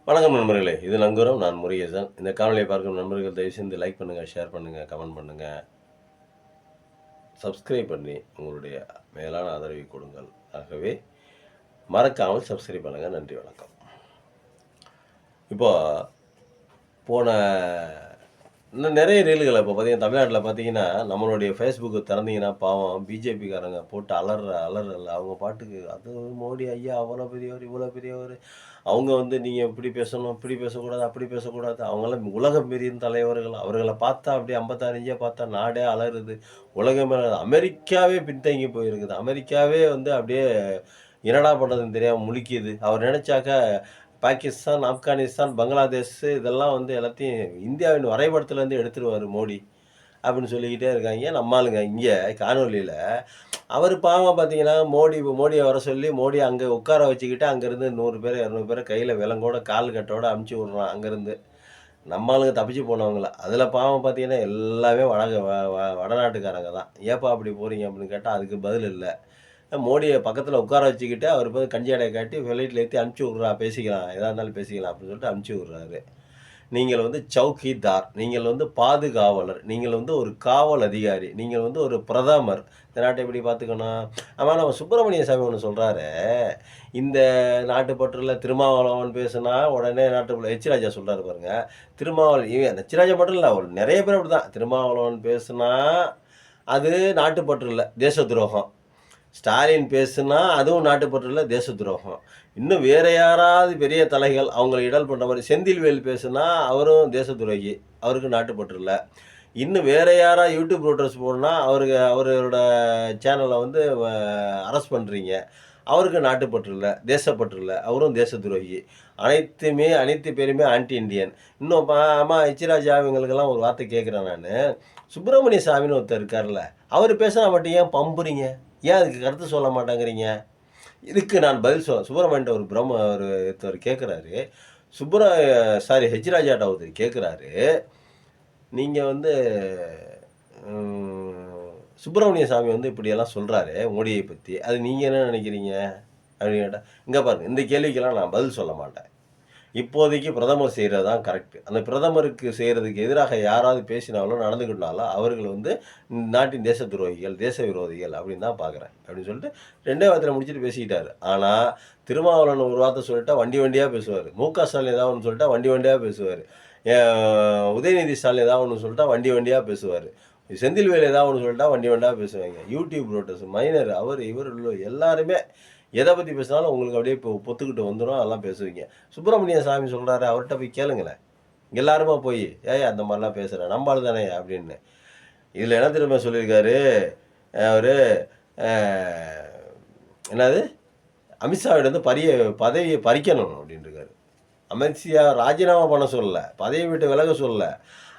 வணக்கம் நண்பர்களே! இது நங்கூரம். நான் முருகேசன். இந்த காணொளியை பார்க்கும் நண்பர்கள் தயவுசெய்து லைக் பண்ணுங்க, ஷேர் பண்ணுங்க, கமெண்ட் பண்ணுங்க. சப்ஸ்கிரைப் பண்ணி உங்களுடைய மேலான ஆதரவை கொடுங்கள். ஆகவே மறக்காமல் சப்ஸ்கிரைப் பண்ணுங்க. நன்றி, வணக்கம். இப்போ போன இன்னும் நிறைய ரீல்கள் இப்போ பார்த்தீங்கன்னா, தமிழ்நாட்டில பார்த்தீங்கன்னா, நம்மளுடைய ஃபேஸ்புக்கு திறந்தீங்கன்னா பாவம் பிஜேபிக்காரங்க போட்டு அலறல் அவங்க பாட்டுக்கு அது மோடி ஐயா அவ்வளோ பெரியவர், இவ்வளோ பெரியவர். அவங்க வந்து நீங்க இப்படி பேசணும், இப்படி பேசக்கூடாது, அப்படி பேசக்கூடாது. அவங்கலாம் உலகம் பெரிய தலைவர்கள். அவர்கள பார்த்தா அப்படியே 56 இன்ச்சா பார்த்தா நாடே அலறுது. உலகமே அமெரிக்காவே பின்தங்கி போயிருக்குது. அமெரிக்காவே வந்து அப்படியே என்னடா பண்ணுறதுன்னு தெரியாம முழிக்குது. அவர் நினைச்சாக்கா பாகிஸ்தான், ஆப்கானிஸ்தான், பங்களாதேஷ் இதெல்லாம் வந்து எல்லாத்தையும் இந்தியாவின் வரைபடத்துலேருந்து எடுத்துருவாரு மோடி. அப்படின்னு சொல்லிக்கிட்டே இருக்காங்க. நம்ம ஆளுங்க இங்க காணொளியில, அவரு பாவம் பார்த்தீங்கன்னா, மோடிய வர சொல்லி மோடிய அங்க உட்கார வச்சுக்கிட்டு, அங்கருந்து 100 பேர, 200 பேர கையில விலங்கோட, கால் கட்டோட அனுப்பிச்சு விடுறான் அங்கருந்து. நம்ம ஆளுங்க தப்பிச்சு போனவங்கள. அதில பாவம் பார்த்தீங்கன்னா, எல்லாமே வடநாட்டுக்காரங்க தான். "ஏப்பா அப்படி போறீங்க?" அப்படின்னு கேட்டா, அதுக்கு பதில் இல்ல. மோடிய பக்கத்துல உட்கார வச்சுக்கிட்டு, அவரு போய் கஞ்சி அடைய காட்டி ஃப்ளைட்ல ஏத்தி அனுப்பிச்சு விட்றா பேசிக்கலாம். எதா இருந்தாலும் பேசிக்கலாம் அப்படின்னு சொல்லிட்டு அனுப்பிச்சு விடுறாரு. நீங்கள் வந்து சௌக்கிதார், நீங்கள் வந்து பாதுகாவலர், நீங்கள் வந்து ஒரு காவல் அதிகாரி, நீங்கள் வந்து ஒரு பிரதமர். இந்த நாட்டை எப்படி பார்த்துக்கணும்? ஆமா நம்ம சுப்பிரமணிய சாமி ஒண்ணு சொல்றாரே, இந்த நாட்டுப்பற்றுல திருமாவளவன் பேசுனா, உடனே நாட்டுக்குள்ள எச் ராஜா சொல்றாரு பாருங்க. இவன் எச் ராஜா மட்டும் இல்ல, நெறைய பேர் அப்படிதான். திருமாவளவன் பேசுனா, அது நாட்டுப்பற்று இல்ல, தேச துரோகம். ஸ்டாலின் பேசுனா, அதுவும் நாட்டுப்பற்று இல்ல, தேச துரோகம். இன்னும் வேற யாராவது பெரிய தலைகள் அவங்கள இடல் பண்ற மாரி செந்தில்வேல் பேசுனா, அவரும் தேச துரோகி. அவருக்கு நாட்டுப்பற்று இல்ல. இன்னும் வேற யாரா யூடியூப் புரோட்டர்ஸ் போடுனா, அவரோட சேனல வந்து அரெஸ்ட் பண்றீங்க. அவருக்கு நாட்டுப்பற்று இல்ல, தேசப்பற்று இல்ல. அவரும் தேச துரோகி. அனைத்து பேருமே ஆன்டி இண்டியன். இன்னும் ஆமா எச்.ராஜா இவங்களுக்கெல்லாம் ஒரு வார்த்தை கேட்கிறேன் நானு. சுப்பிரமணிய சாமின்னு ஒருத்தர் இருக்கார்ல, அவரு பேசினா மட்டும் ஏன் பம்புறீங்க? ஏன் அதுக்கு கருத்து சொல்ல மாட்டேங்கிறீங்க? இதுக்கு நான் பதில் சுப்பிரமணியன்ட்ட ஒருத்தர் கேட்கிறாரு. எச்.ராஜாட்ட ஒருத்தர் கேட்கிறாரு. நீங்க வந்து சுப்பிரமணிய சாமி வந்து இப்படியெல்லாம் சொல்றாரு மோடியை பத்தி. அது நீங்க என்ன நினைக்கிறீங்க? அப்படின்னு கேட்டா, இங்க பாருங்க இந்த கேள்விக்கெல்லாம் நான் பதில் சொல்ல மாட்டேன். இப்போதைக்கு பிரதமர் செய்றது தான் கரெக்ட். அந்த பிரதமருக்கு செய்றதுக்கு எதிராக யாராவது பேசினாலோ, நடந்துக்கிட்டாலோ அவர்கள் வந்து நாட்டின் தேச துரோகிகள், தேச விரோதிகள் அப்படின்னு தான் பார்க்குறேன். அப்படின்னு சொல்லிட்டு 2டே வார்த்தையில முடிச்சுட்டு பேசிக்கிட்டாரு. ஆனா, திருமாவளவன் ஒரு வார்த்தை சொல்லிட்டா வண்டி வண்டியா பேசுவாரு. ஸ்டாலின் ஏதாவது ஒண்ணு சொல்லிட்டா வண்டி வண்டியா பேசுவாரு. உதயநிதி ஸ்டாலின் ஏதாவது ஒண்ணு சொல்லிட்டா வண்டி வண்டியா பேசுவாரு. செந்தில்வேல் ஏதாவது ஒண்ணு சொல்லிட்டா வண்டி வண்டியா பேசுவாங்க. யூடியூப் புரோட்டர்ஸ், மைனர் அவரு, இவரு எல்லாருமே எத பத்தி பேசினாலும் உங்களுக்கு அப்படியே பொத்துக்கிட்டு வந்துரும். அதெல்லாம் பேசுவீங்க. சுப்பிரமணிய சாமி சொல்றாரு, அவர்ட்ட போய் கேளுங்களேன். எல்லாருமா போய், "ஏய்யா அந்த மாரிலாம் பேசுற? நம்ம ஆளு தானேய்யா" அப்படின்னு. இதுல என்ன தெரியுமா சொல்லியிருக்காரு? அவரு அ என்னது? அமித்ஷாவிடருந்து பதவிய பறிக்கணும் அப்படின்ருக்காரு. அமித்ஷா ராஜினாமா பண்ண சொல்லல. பதவிய விட்டு விலக சொல்லல.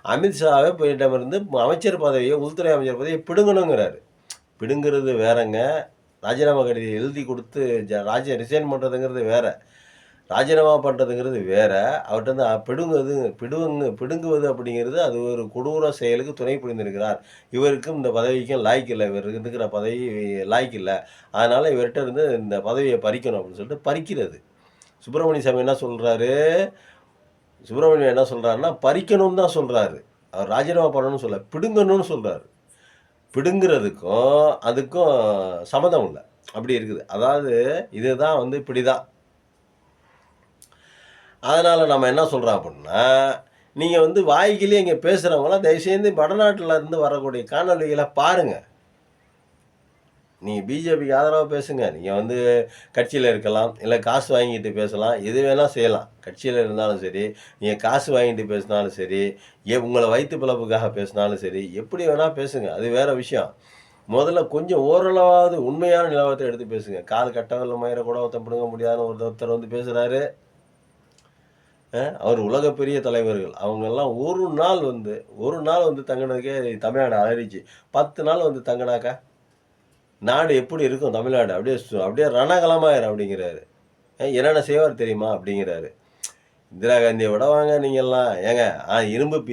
அமித்ஷாவே போயிட்டமிருந்து அமைச்சர் பதவிய, உள்துறை அமைச்சர் பதவிய பிடுங்கணுங்கிறாரு. பிடுங்குறது வேறங்க. ராஜினாமா கடிதம் எழுதி குடுத்து ரிசைன் பண்றதுங்கிறது வேற. ராஜினாமா பண்றதுங்கிறது வேற. அவர்ட்டருந்து பிடுங்குவது அப்படிங்கிறது அது ஒரு கொடூர செயலுக்கு துணை புரிந்திருக்கிறார். இவருக்கும் இந்த பதவிக்கும் லாயக்கு இல்ல. இவர் இருக்கிற பதவி லாயக்கு இல்ல. அதனால இவர்ட்ட இருந்து இந்த பதவிய பறிக்கணும் அப்படின்னு சொல்லிட்டு பறிக்கிறது. சுப்பிரமணிய சாமி என்ன சொல்றாரு? சுப்பிரமணியன் என்ன சொல்றாருன்னா, பறிக்கணும்னு தான் சொல்றாரு. அவர் ராஜினாமா பண்ணணும்னு சொல்லல. பிடுங்கணும்னு சொல்றாரு. பிடுங்குறதுக்கும், அதுக்கும் சம்மந்தம் இல்ல. அப்படி இருக்குது. அதாவது இதுதான் வந்து இப்படிதான். அதனால நம்ம என்ன சொல்றோம் அப்படின்னா, நீங்க வந்து வாய்க்கிலேயே இங்க பேசுறவங்கலாம் தயவுசெய்து வடநாட்டுல இருந்து வரக்கூடிய காணொளிகள பாருங்க. நீங்க பிஜேபிக்கு ஆதரவா பேசுங்க. நீங்க வந்து கட்சியில இருக்கலாம். இல்ல காசு வாங்கிட்டு பேசலாம். எது வேணா செய்யலாம். கட்சியில இருந்தாலும் சரி, நீங்க காசு வாங்கிட்டு பேசினாலும் சரி, உங்கள வயித்து பிழப்புக்காக பேசினாலும் சரி, எப்படி வேணா பேசுங்க. அது வேற விஷயம். முதல்ல கொஞ்சம் ஓரளவாவது உண்மையான நிலவரத்த எடுத்து பேசுங்க. கால் கட்டவிரல் மயிர கூட ஒருத்தன் பிடுங்க முடியாதுன்னு ஒருத்தர் வந்து பேசுறாரு. அவர் உலக பெரிய தலைவர்கள். அவங்கெல்லாம் ஒரு நாள் வந்து தங்குனதுக்கே தமிழ்நாடு அலறிச்சு. 10 நாள் வந்து தங்குனாக்கா, நாடு எப்படி இருக்கும் தமிழ்நாடு? அப்படியே ரணகளமாயிரும் அப்படிங்கிறாரு. என்னென்ன செய்வார் தெரியுமா? அப்படிங்கிறாரு. இந்திரா காந்திய விடவாங்க நீங்கெல்லாம். ஏங்க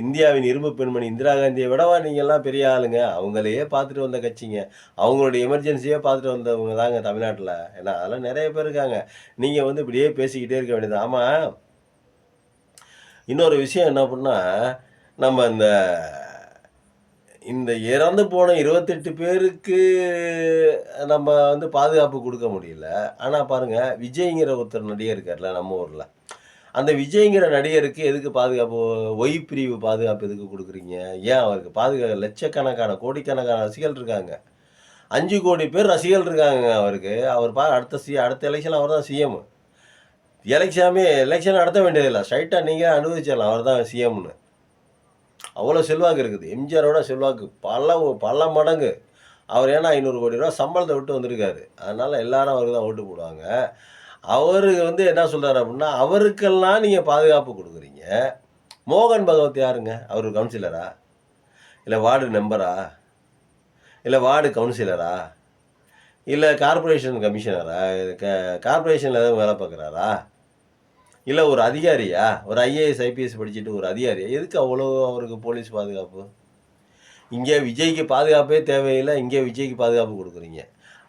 இந்தியாவின் இரும்பு பெண்மணி இந்திரா காந்திய விடவா நீங்கெல்லாம் பெரிய ஆளுங்க? அவங்களையே பார்த்துட்டு வந்த கட்சிங்க. அவங்களுடைய எமர்ஜென்சியே பார்த்துட்டு வந்தவங்க தாங்க தமிழ்நாட்டுல. ஏன்னா, அதெல்லாம் நெறைய பேர் இருக்காங்க. நீங்க வந்து இப்படியே பேசிக்கிட்டே இருக்க வேண்டியது. ஆமா, இன்னொரு விஷயம் என்ன அப்படின்னா, நம்ம இந்த இந்த இறந்து போன 28 பேருக்கு நம்ம வந்து பாதுகாப்பு குடுக்க முடியல. ஆனா பாருங்க, விஜய்ங்கிற ஒருத்தர் நடிகர் இருக்கார்ல நம்ம ஊர்ல. அந்த விஜய்ங்கிற நடிகருக்கு எதுக்கு பாதுகாப்பு? ஒய் பிரிவு பாதுகாப்பு எதுக்கு குடுக்குறீங்க? ஏன் அவருக்கு லட்சக்கணக்கான, கோடிக்கணக்கான ரசிகர்கள் இருக்காங்க. 5,00,00,000 பேர் ரசிகர்கள் இருக்காங்கங்க அவருக்கு. அவர் அடுத்த எலக்ஷன்ல அவர் தான் சிஎம். எலக்ஷன் நடத்த வேண்டியதில்ல. ஸ்ட்ரைட்டா நீங்க அனுபவிச்சிடலாம். அவர் தான் சிஎம்னு. அவ்வளோ செல்வாக்கு இருக்குது. எம்ஜிஆரோட செல்வாக்கு பல மடங்கு. அவர் ஏன்னா ரூ. 500,00,00,000 சம்பளத்த விட்டு வந்திருக்காரு. அதனால எல்லாரும் அவருக்கு தான் ஓட்டு போடுவாங்க. அவரு வந்து என்ன சொல்றாரு அப்டின்னா, அவருக்கெல்லாம் நீங்க பாதுகாப்பு குடுக்குறீங்க. மோகன் பகவத் யாருங்க? அவரு கவுன்சிலரா? இல்ல வார்டு மெம்பரா? இல்ல வார்டு கவுன்சிலரா? இல்ல கார்ப்பரேஷன் கமிஷனரா? க கார்ப்பரேஷன்ல எதுவும் வேல பார்க்குறாரா? இல்ல ஒரு அதிகாரியா? ஒரு ஐஏஎஸ், ஐபிஎஸ் படிச்சுட்டு ஒரு அதிகாரியா? எதுக்கு அவ்வளோ அவருக்கு போலீஸ் பாதுகாப்பு? இங்கே விஜய்க்கு பாதுகாப்பே தேவையில்ல. இங்கே விஜய்க்கு பாதுகாப்பு குடுக்குறீங்க.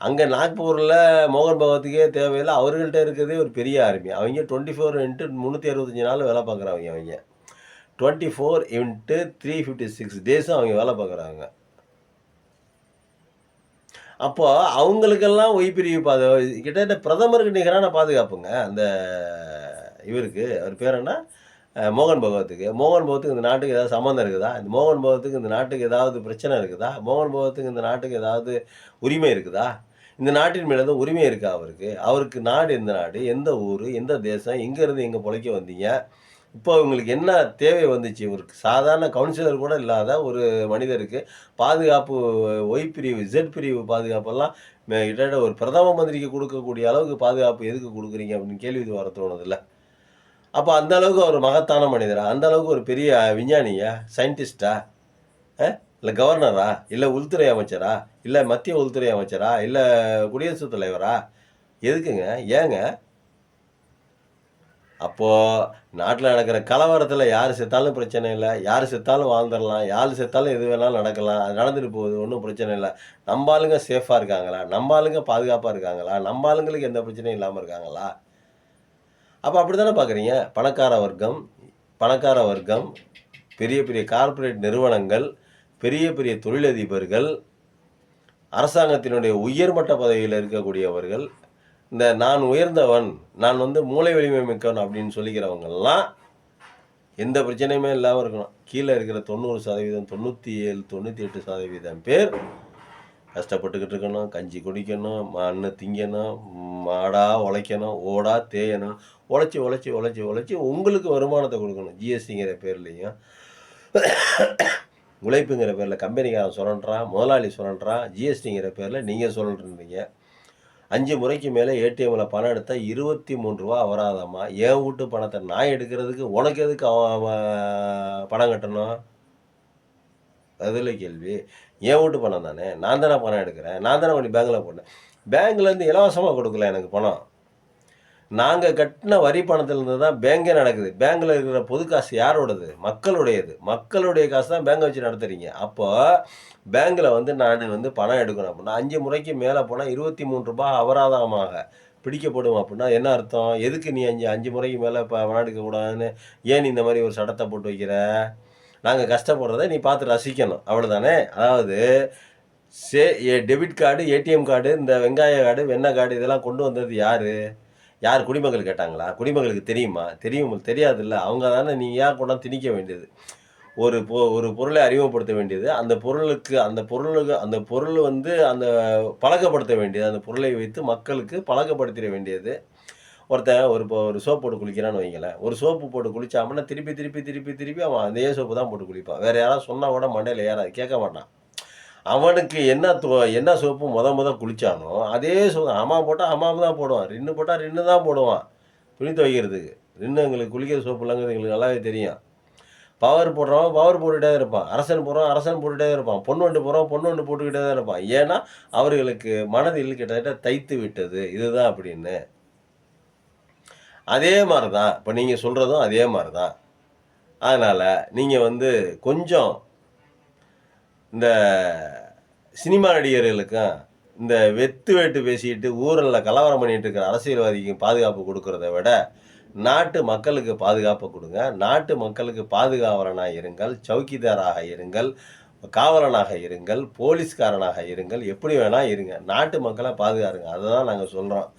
அங்க நாக்பூர்ல மோகன் பகவத்துக்கே தேவையில்ல. அவர்கள்ட்ட இருக்கிறதே ஒரு பெரிய ஆர்மி. அவங்க 24/365 நாள் வேலை பார்க்குறவங்க அவங்க. 24/356 டேஸும் அவங்க வேலை பார்க்குறாங்க. அப்போ அவங்களுக்கெல்லாம் ஒய் பிரிவு கிட்டத்தட்ட பிரதமருக்கு நிகரான பாதுகாப்புங்க. அந்த இவருக்கு அவர் பேர் என்ன? மோகன் பகவத்துக்கு. மோகன் பகவத்துக்கு இந்த நாட்டுக்கு ஏதாவது சம்மந்தம் இருக்குதா? இந்த மோகன் பகவத்துக்கு இந்த நாட்டுக்கு ஏதாவது பிரச்சனை இருக்குதா? மோகன் பகவத்துக்கு இந்த நாட்டுக்கு ஏதாவது உரிமை இருக்குதா? இந்த நாட்டின் மேல ஏதோ உரிமை இருக்கா அவருக்கு? அவருக்கு நாடு எந்த நாடு? எந்த ஊரு? எந்த தேசம்? எங்கேருந்து எங்க பொழைக்க வந்தீங்க? இப்போ உங்களுக்கு என்ன தேவை வந்துச்சு? ஒரு சாதாரண கவுன்சிலர் கூட இல்லாத ஒரு மனிதருக்கு பாதுகாப்பு ஒய் பிரிவு, இசட் பிரிவு பாதுகாப்பெல்லாம் கிட்டத்தட்ட ஒரு பிரதம மந்திரிக்கு குடுக்கக்கூடிய அளவுக்கு பாதுகாப்பு எதுக்கு குடுக்குறீங்க? அப்படின்னு கேள்வி வர தோணுதுல்ல. அப்ப அந்த அளவுக்கு அவர் மகத்தான மனிதரா? அந்த அளவுக்கு ஒரு பெரிய விஞ்ஞானியா? சயின்டிஸ்ட்டா? இல்ல கவர்னரா? இல்ல உள்துறை அமைச்சரா? இல்ல மத்திய உள்துறை அமைச்சரா? இல்ல குடியரசுத் தலைவரா? எதுக்குங்க? ஏங்க? அப்போ நாட்டுல நடக்கிற கலவரத்துல யாரு செத்தாலும் பிரச்சனை இல்ல. யாரு செத்தாலும் வாழ்ந்துரலாம். யாரு செத்தாலும் எது வேணாலும் நடக்கலாம். அது நடந்துட்டு போகுது. ஒண்ணும் பிரச்சனை இல்ல. நம்ப ஆளுங்க சேஃபா இருக்காங்களா? நம்ப ஆளுங்க பாதுகாப்பா இருக்காங்களா? நம்ப ஆளுங்களுக்கு எந்த பிரச்சனையும் இல்லாம இருக்காங்களா? அப்ப அப்படித்தானே பார்க்குறீங்க. பணக்கார வர்க்கம், பெரிய பெரிய கார்ப்பரேட் நிறுவனங்கள், பெரிய பெரிய தொழிலதிபர்கள், அரசாங்கத்தினுடைய உயர்மட்ட பதவியில இருக்கக்கூடியவர்கள், இந்த நான் உயர்ந்தவன், நான் வந்து மூளை வலிமை மிக்கவன் அப்படின்னு சொல்லிக்கிறவங்கலாம் எந்த பிரச்சனையுமே இல்லாம இருக்கணும். கீழ இருக்கிற 90%, 97, 98% பேர் கஷ்டப்பட்டுக்கிட்டு இருக்கணும். கஞ்சி குடிக்கணும், மண்ணு திங்கணும், மாடா உழைக்கணும், ஓடா தேயணும். உழைச்சு, உழைச்சு, உழைச்சு, உழைச்சு உங்களுக்கு வருமானத்த குடுக்கணும். ஜிஎஸ்டிங்கிற பேர்லயும், உழைப்புங்கிற பேர்ல கம்பெனிக்காரன் சுரண்டுறான், முதலாளி சுரண்டுறான். ஜிஎஸ்டிங்கிற பேர்ல நீங்க சுரண்டுறீங்க. 5 முறைக்கு மேல ஏடிஎம்ல பணம் எடுத்தா ரூ. 23 அபராதமா? என் வூட்டு பணத்த நான் எடுக்கிறதுக்கு உனக்கு எதுக்கு அவன் பணம் கட்டணும்? அதுல்ல கேள்வி. என் வூட்டு பணம் தானே. நான் தானே பணம் எடுக்கிறேன். நான் தானே கொண்டு பேங்க்ல போட்டேன். பேங்க்லேருந்து இலவசமா குடுக்கல எனக்கு பணம். நாங்க கட்டின வரி பணத்திலிருந்து தான் பேங்கே நடக்குது. பேங்க்ல இருக்கிற பொது காசு யாரோடது? மக்களுடையது. மக்களுடைய காசு தான் பேங்க வச்சு நடத்துறீங்க. அப்போ பேங்க்ல வந்து நானு வந்து பணம் எடுக்கணும் அப்படின்னா 5 முறைக்கு மேல போனா ரூ. 23 அபராதமாக பிடிக்கப்படும் அப்படின்னா என்ன அர்த்தம்? எதுக்கு நீ 5 முறைக்கு மேல பணம் எடுக்கக்கூடாதுன்னு ஏன் நீ இந்த மாரி ஒரு சட்டத்த போட்டு வைக்கிற? நாங்க கஷ்டப்படுறத நீ பார்த்து ரசிக்கணும். அவ்வளோதானே? அதாவது டெபிட் கார்டு, ஏடிஎம் கார்டு, இந்த வெங்காய கார்டு, வெண்ணெய் கார்டு இதெல்லாம் கொண்டு வந்தது யாரு? யார் குடிமக்கள் கேட்டாங்களா? குடிமக்களுக்கு தெரியுமா? தெரியாதுல்ல. அவங்க தானே நீங்க ஏன் கொண்டாந்து திணிக்க வேண்டியது. ஒரு பொருளை அறிமுகப்படுத்த வேண்டியது. அந்த பொருள் வந்து அந்த பழக்கப்படுத்த வேண்டியது. அந்த பொருளை வைத்து மக்களுக்கு பழக்கப்படுத்திட வேண்டியது. ஒருத்தன் ஒரு சோப் போட்டு குளிக்கிறான்னு வைங்களேன். ஒரு சோப்பு போட்டு குளிச்சா அப்படின்னா திருப்பி அவன் அதே சோப்பு தான் போட்டு குளிப்பான். வேற யாராவது சொன்னா கூட மண்டையில ஏறாது. கேட்க மாட்டான். அவனுக்கு என்ன சோப்பு மொத குளிச்சானோ, அதே ஹமாம் போட்டா ஹமாம் தான் போடுவான். ரின்னு போட்டா ரின்னு தான் போடுவான். துணி துவைக்கிறதுக்கு. ரின்னு எங்களுக்கு குளிக்கிற சோப்பு இல்லைங்கிறது எங்களுக்கு நல்லாவே தெரியும். பவர் போடுறவன் பவர் போட்டுட்டே தான் இருப்பான். அரசன் போடுறவன் அரசன் போட்டுட்டே தான் இருப்பான். பொன் வண்டு போடுறவன் பொன் வண்டு போட்டுக்கிட்டே தான் இருப்பான். ஏன்னா, அவர்களுக்கு மனதில் கிட்டத்தட்ட தைத்து விட்டது. இதுதான் அப்படின்னு. அதே மாரி தான். இப்ப நீங்க சொல்றதும் அதே மாரி தான். அதனால, நீங்க வந்து கொஞ்சம் இந்த சினிமா நடிகர்களுக்கும், இந்த வெத்து வேட்டு பேசிட்டு ஊருல கலவரம் பண்ணிட்டு இருக்கிற அரசியல்வாதிக்கு பாதுகாப்பு குடுக்கிறத விட, நாட்டு மக்களுக்கு பாதுகாப்பு கொடுங்க. நாட்டு மக்களுக்கு பாதுகாவலனாக இருங்கள், சவுக்கிதாராக இருங்கள், காவலனாக இருங்கள், போலீஸ்காரனாக இருங்கள், எப்படி வேணா இருங்க. நாட்டு மக்களை பாதுகாருங்க. அதை தான் நாங்கள் சொல்கிறோம்.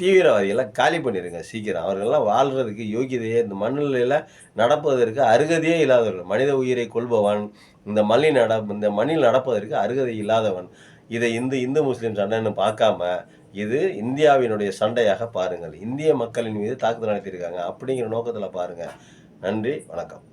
தீவிரவாதிகளை காலி பண்ணிடுங்க சீக்கிரம். அவர்கள்லாம் வாழ்கிறதுக்கு யோகியதையே இந்த மண்ணில் நடப்பதற்கு அருகதையே இல்லாதவர்கள். மனித உயிரை கொள்பவன், இந்த மண்ணில் நடப்பதற்கு அருகதை இல்லாதவன். இதை இந்து முஸ்லீம் சண்டைன்னு பார்க்காம இது இந்தியாவினுடைய சண்டையாக பாருங்கள். இந்திய மக்களின் மீது தாக்குதல் நடத்தியிருக்காங்க அப்படிங்கிற நோக்கத்தில் பாருங்கள். நன்றி, வணக்கம்.